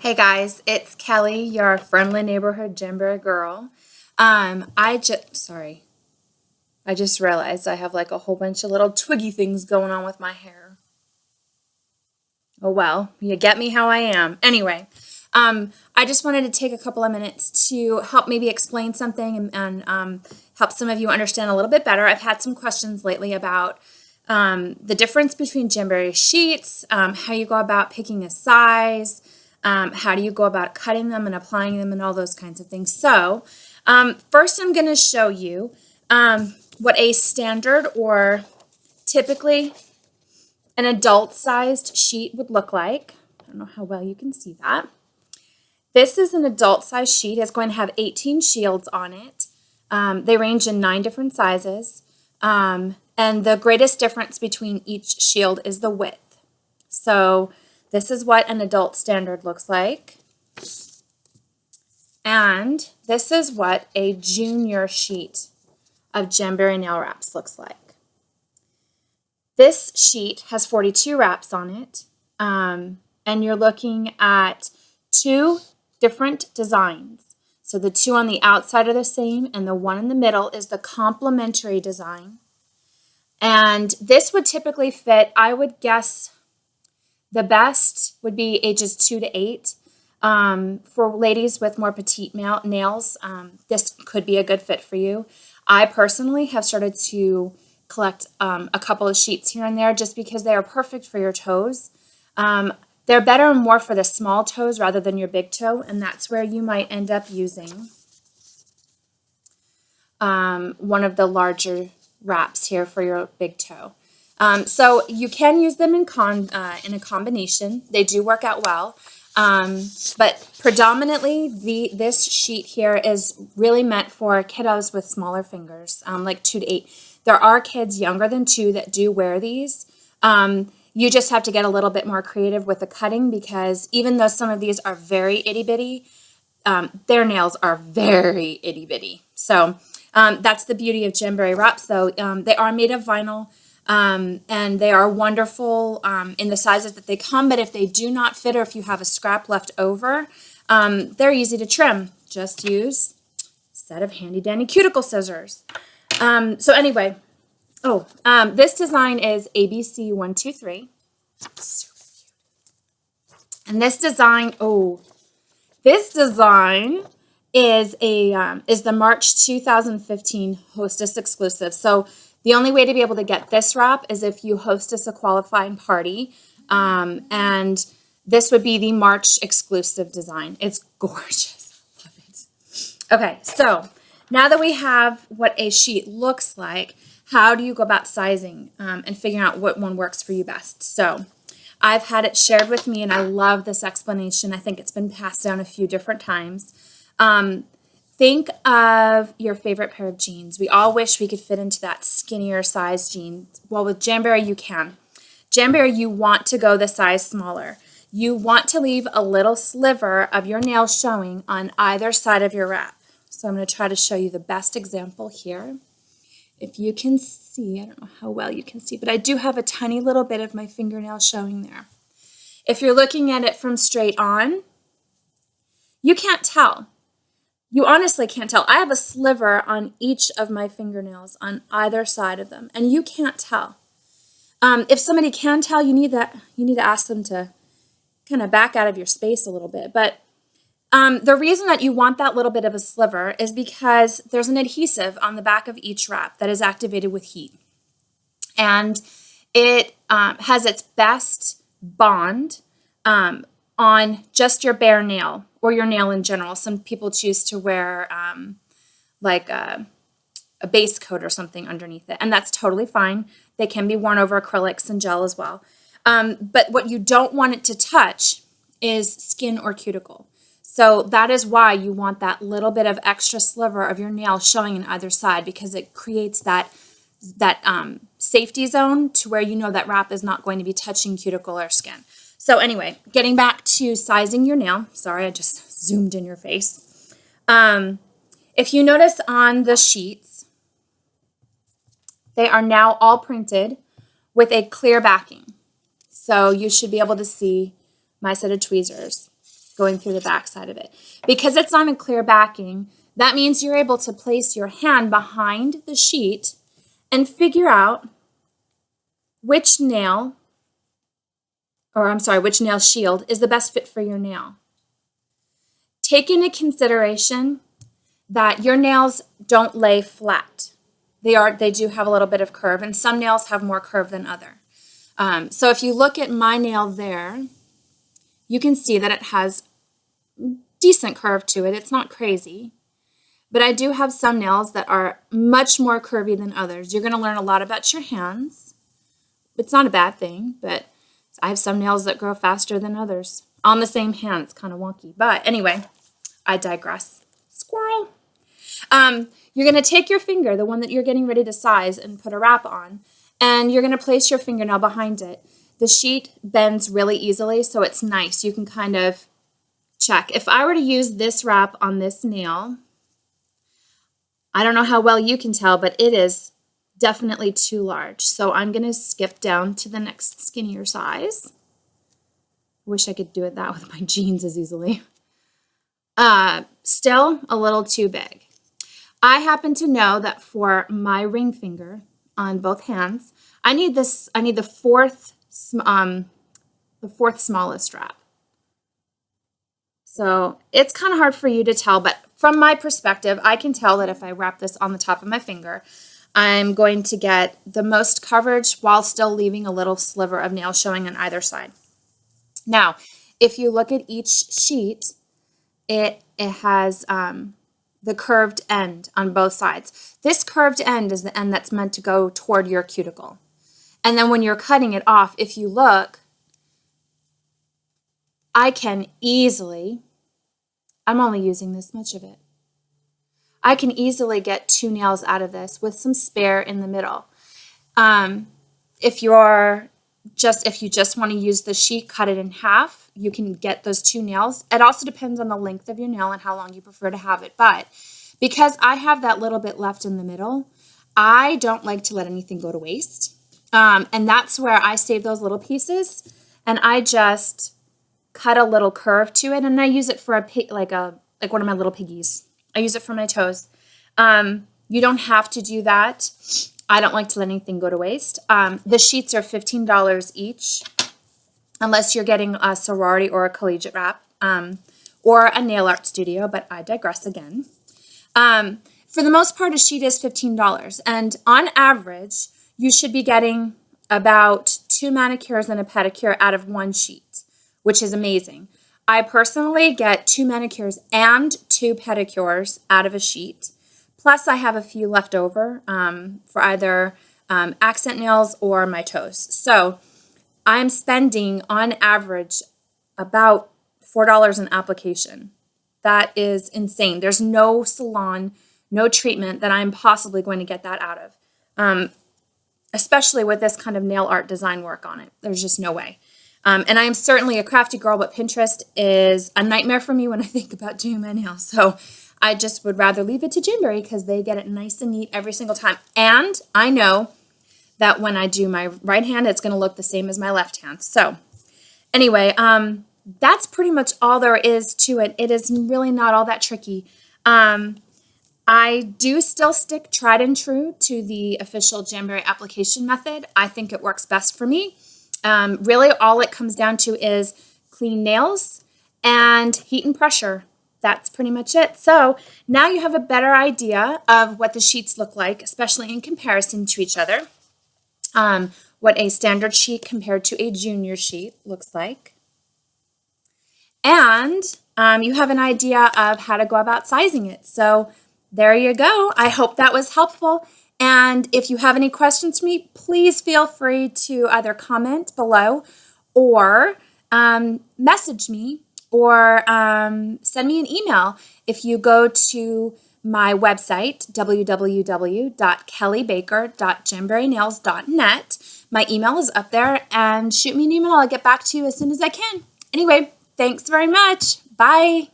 Hey guys, it's Kelly, your friendly neighborhood Jamberry girl. I just realized I have like a whole bunch of little twiggy things going on with my hair. Oh well, you get me how I am. Anyway, I just wanted to take a couple of minutes to help maybe explain something and help some of you understand a little bit better. I've had some questions lately about the difference between Jamberry sheets, how you go about picking a size, how do you go about cutting them and applying them and all those kinds of things. So first I'm going to show you what a standard or typically an adult-sized sheet would look like. I don't know how well you can see that. This is an adult-sized sheet. It's going to have 18 shields on it. They range in 9 different sizes. And the greatest difference between each shield is the width. So this is what an adult standard looks like. And this is what a junior sheet of Jamberry nail wraps looks like. This sheet has 42 wraps on it, and you're looking at 2 different designs. So the 2 on the outside are the same, and the one in the middle is the complementary design. And this would typically fit, I would guess, the best would be ages 2 to 8. For ladies with more petite nails, this could be a good fit for you. I personally have started to collect a couple of sheets here and there just because they are perfect for your toes. They're better and more for the small toes rather than your big toe, and that's where you might end up using one of the larger wraps here for your big toe. So you can use them in a combination. They do work out well. But predominantly this sheet here is really meant for kiddos with smaller fingers, like 2 to 8. There are kids younger than 2 that do wear these. You just have to get a little bit more creative with the cutting because even though some of these are very itty-bitty, their nails are very itty-bitty. So that's the beauty of Jamberry wraps, though. They are made of vinyl. And they are wonderful in the sizes that they come, but if they do not fit or if you have a scrap left over, they're easy to trim. Just use a set of handy-dandy cuticle scissors. So anyway, this design is ABC123. Super cute. And this design is the March 2015 Hostess exclusive. So the only way to be able to get this wrap is if you hostess a qualifying party, and this would be the March exclusive design. It's gorgeous. Love it. Okay, so now that we have what a sheet looks like, how do you go about sizing and figuring out what one works for you best? So I've had it shared with me, and I love this explanation. I think it's been passed down a few different times. Think of your favorite pair of jeans. We all wish we could fit into that skinnier size jean. Well, with Jamberry, you can. Jamberry, you want to go the size smaller. You want to leave a little sliver of your nail showing on either side of your wrap. So I'm going to try to show you the best example here. If you can see, I don't know how well you can see, but I do have a tiny little bit of my fingernail showing there. If you're looking at it from straight on, you can't tell. You honestly can't tell. I have a sliver on each of my fingernails on either side of them, and you can't tell. If somebody can tell, you need to ask them to kind of back out of your space a little bit. But the reason that you want that little bit of a sliver is because there's an adhesive on the back of each wrap that is activated with heat. And it has its best bond on just your bare nail or your nail in general. Some people choose to wear like a base coat or something underneath it, and that's totally fine. They can be worn over acrylics and gel as well. But what you don't want it to touch is skin or cuticle. So that is why you want that little bit of extra sliver of your nail showing on either side, because it creates that safety zone to where you know that wrap is not going to be touching cuticle or skin. So anyway, getting back to sizing your nail. Sorry, I just zoomed in your face. If you notice on the sheets, they are now all printed with a clear backing. So you should be able to see my set of tweezers. going through the back side of it. Because it's on a clear backing, that means you're able to place your hand behind the sheet and figure out which nail shield is the best fit for your nail. Take into consideration that your nails don't lay flat. They do have a little bit of curve, and some nails have more curve than other. So if you look at my nail there, you can see that it has decent curve to it. It's not crazy. But I do have some nails that are much more curvy than others. You're going to learn a lot about your hands. It's not a bad thing, but I have some nails that grow faster than others on the same hand. It's kind of wonky. But anyway, I digress. Squirrel. You're going to take your finger, the one that you're getting ready to size, and put a wrap on. And you're going to place your fingernail behind it. The sheet bends really easily, so it's nice. You can kind of check. If I were to use this wrap on this nail, I don't know how well you can tell, but it is definitely too large. So I'm going to skip down to the next skinnier size. Wish I could do it that with my jeans as easily. Still a little too big. I happen to know that for my ring finger on both hands, I need the fourth smallest wrap. So it's kind of hard for you to tell, but from my perspective, I can tell that if I wrap this on the top of my finger, I'm going to get the most coverage while still leaving a little sliver of nail showing on either side. Now, if you look at each sheet, it has the curved end on both sides. This curved end is the end that's meant to go toward your cuticle. And then when you're cutting it off, if you look, I can easily, I'm only using this much of it. I can easily get 2 nails out of this with some spare in the middle. If you just want to use the sheet, cut it in half, you can get those 2 nails. It also depends on the length of your nail and how long you prefer to have it. But because I have that little bit left in the middle, I don't like to let anything go to waste. And that's where I save those little pieces, and I just cut a little curve to it, and I use it for like one of my little piggies. I use it for my toes. You don't have to do that. I don't like to let anything go to waste. The sheets are $15 each, unless you're getting a sorority or a collegiate wrap, or a nail art studio, but I digress again. For the most part, a sheet is $15, and on average, you should be getting about 2 manicures and a pedicure out of 1 sheet, which is amazing. I personally get 2 manicures and 2 pedicures out of a sheet. Plus, I have a few left over for either accent nails or my toes. So I'm spending, on average, about $4 an application. That is insane. There's no salon, no treatment that I'm possibly going to get that out of, especially with this kind of nail art design work on it. There's just no way. And I am certainly a crafty girl, but Pinterest is a nightmare for me when I think about doing my nails. So I just would rather leave it to Jamberry because they get it nice and neat every single time. And I know that when I do my right hand, it's going to look the same as my left hand. So anyway, that's pretty much all there is to it. It is really not all that tricky. I do still stick tried and true to the official Jamberry application method. I think it works best for me. Really, all it comes down to is clean nails and heat and pressure. That's pretty much it. So now you have a better idea of what the sheets look like, especially in comparison to each other. What a standard sheet compared to a junior sheet looks like. And you have an idea of how to go about sizing it. So there you go. I hope that was helpful. And if you have any questions for me, please feel free to either comment below or message me or send me an email. If you go to my website, www.kellybaker.jamberrynails.net, my email is up there, and shoot me an email. I'll get back to you as soon as I can. Anyway, thanks very much. Bye.